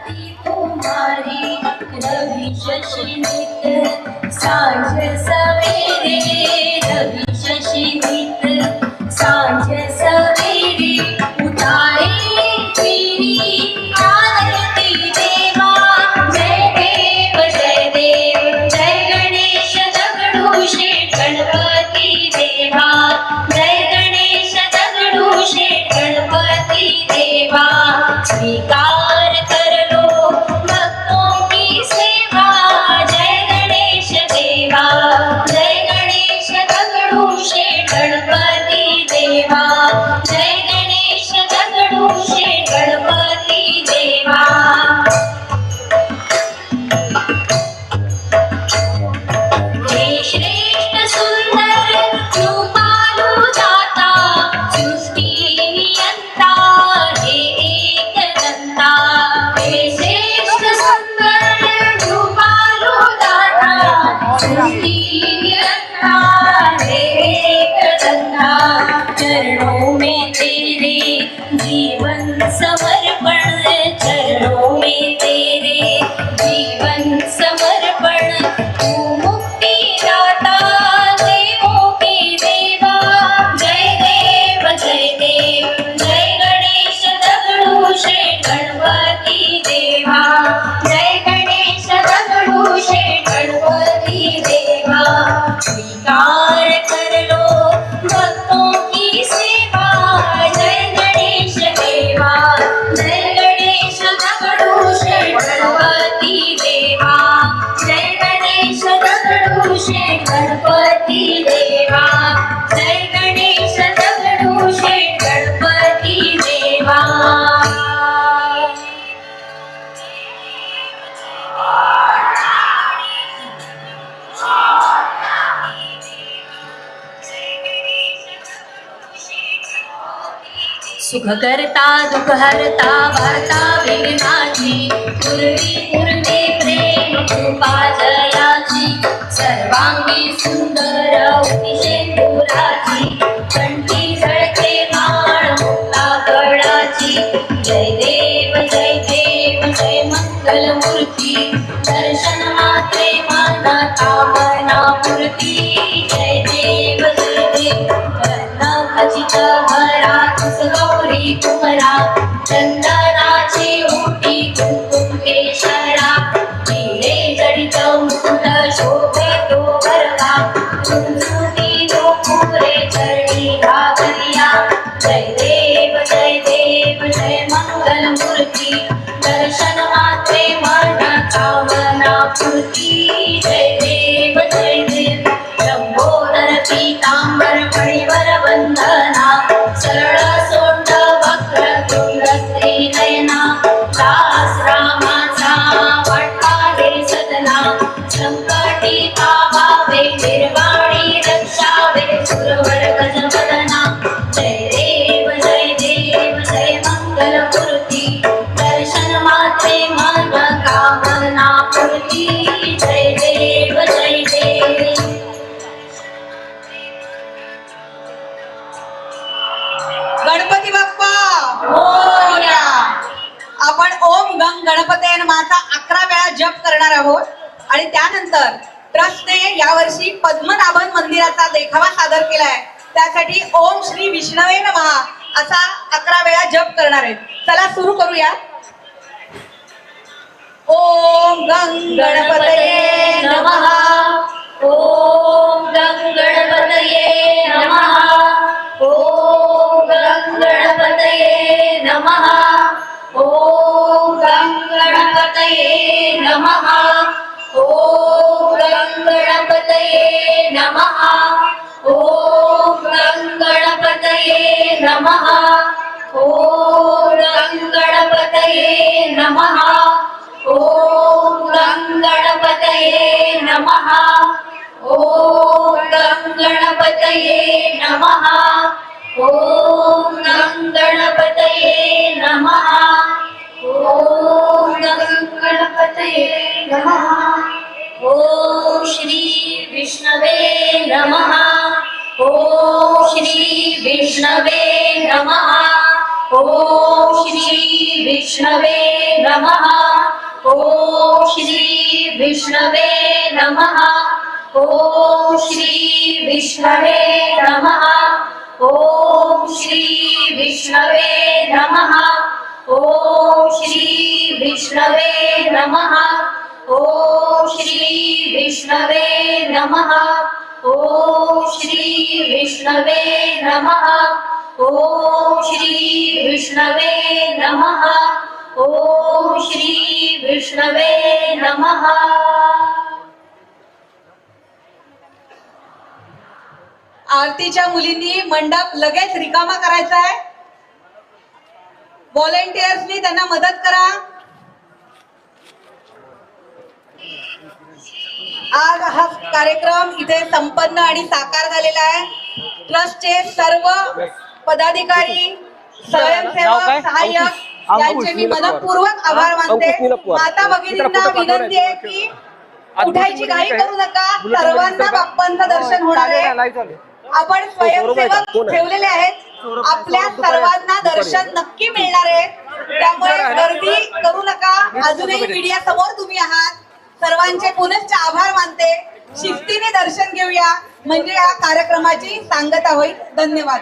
तुम्हारी रवि शशि नित सांझ सवेरे रवि शशि नित सांझ सवेरे उतारे तेरी आरती देवा जय देव जय देव जय गणेश दगडू शेठ गणपती देवा जय गणेश दगडू शेठ गणपती देवा स्वीकार कर लो भक्तों की सेवा जय गणेश देवा जय गणेश दगडू शेठ गणपती देवा जय गणेश दगडू शेठ गणपती देवा हे श्रेष्ठ सुंदर कृपालू दाता सृष्टी नियंता हे एकदंता हे श्रेष्ठ सुंदर कृपालू दाता सृष्टी नियंता हे एकदंता चरणों में तेरे जीवन समर्पण चरणों में तेरे जीवन समर्पण तू मुक्ति दाता देवों के देवा जय देव जय देव जय गणेश दगडू शेठ गणपती देवा जय गणेश दगडू शेठ गणपती देवा स्वीकार कर लो भक्तों की सेवा जय गणेश देवा जय गणेश दगडू शेठ गणपती देवा जय गणेश दगडू शेठ गणपती देवा जय गणेश दगडू शेठ गणपती देवा सुख करता दुख हरता वार्ता विघ्नाची पूर्वी पूर्वे प्रेम कृपा जयाची सर्वांगी सुंदर उपिशेंदुराची कंठी झळके बाण मुक्ता कळाची जय देव जय मंगल मूर्ती दर्शन मात्रे माना कामना पूर्ती जय देव खचित हरा तुस गौरी कुमरा चंदनाची ओटी कुंकुम केशरा जिरे जडित मुकुट शोभतो वरदा सुंदुती गोपुरे चरणी घागरिया जय देव जय मंगल मूर्ती दर्शन मात्रे मन कामना पूर्ती जय देव लंबोदर पीतांबर फणीवर वंदना सरळ सोंड वक्र तुंड श्री नयना दास रामाचा वाटपाहे सदना संकटी पावावे निर्वाणी रक्षावे सुरवर गजवदना जय देव जय मंगल मूर्ती दर्शन मात्रे मन कामना पूर्ती जय देव गणपती बाप्पा मोरया. आपण ओम गंग गणपते नमःचा 11 वेळा जप करणार आहोत आणि त्यानंतर ट्रस्टने यावर्षी पद्मनाभन मंदिराचा देखावा सादर केलाय. त्यासाठी ओम श्री विष्णवे नमः असा 11 वेळा जप करणार आहेत. चला सुरू करूया. ओम गंग गणपतये नमः. ओम गं गणपतये नमः ओम गं गणपतये नमः ओम गं गणपतये नमः ओम गं गणपतये नमः ओम गं गणपतये नमः ओम गं गणपतये नमः ओम गं गणपतये नमः ओम गं गणपतये नमः ओम गं गणपतये नमः ओम गं गणपतये नमः ओम श्री विष्णवे नमः ओम श्री विष्णवे नमः ओम श्री विष्णवे नमः विष्णवे नमः ॐ श्री विष्णवे नमः ॐ श्री विष्णवे नमः ॐ श्री विष्णवे नमः ॐ श्री विष्णवे नमः ॐ श्री विष्णवे नमः ॐ श्री विष्णवे नमः ॐ श्री विष्णवे नमः। आरतीच्या मुलींनी मंडप लगेच रिकामा करायचा आहे. व्हॉलेंटियर्सनी त्यांना मदत करा. आज हा कार्यक्रम इथे संपन्न आणि साकार झालेला आहे. ट्रस्टचे सर्व पदाधिकारी, स्वयंसेवक, सहाय्यक यांचे मी मनपूर्वक आभार मानते. माता भगिनींना विनंती आहे की उठायची घाई करू नका. सर्वांना बाप्पांचं दर्शन होणार आहे. आपण स्वयंसेवक ठेवलेले आहेत. आपल्या सर्वांना दर्शन नक्की मिळणार आहे. त्यामुळे गर्दी करू नका. अजूनही मीडिया समोर तुम्ही आहात. सर्वांचे पुनश्च आभार मानते. शिस्तीने दर्शन घेऊया म्हणजे या कार्यक्रमाची सांगता होईल. धन्यवाद.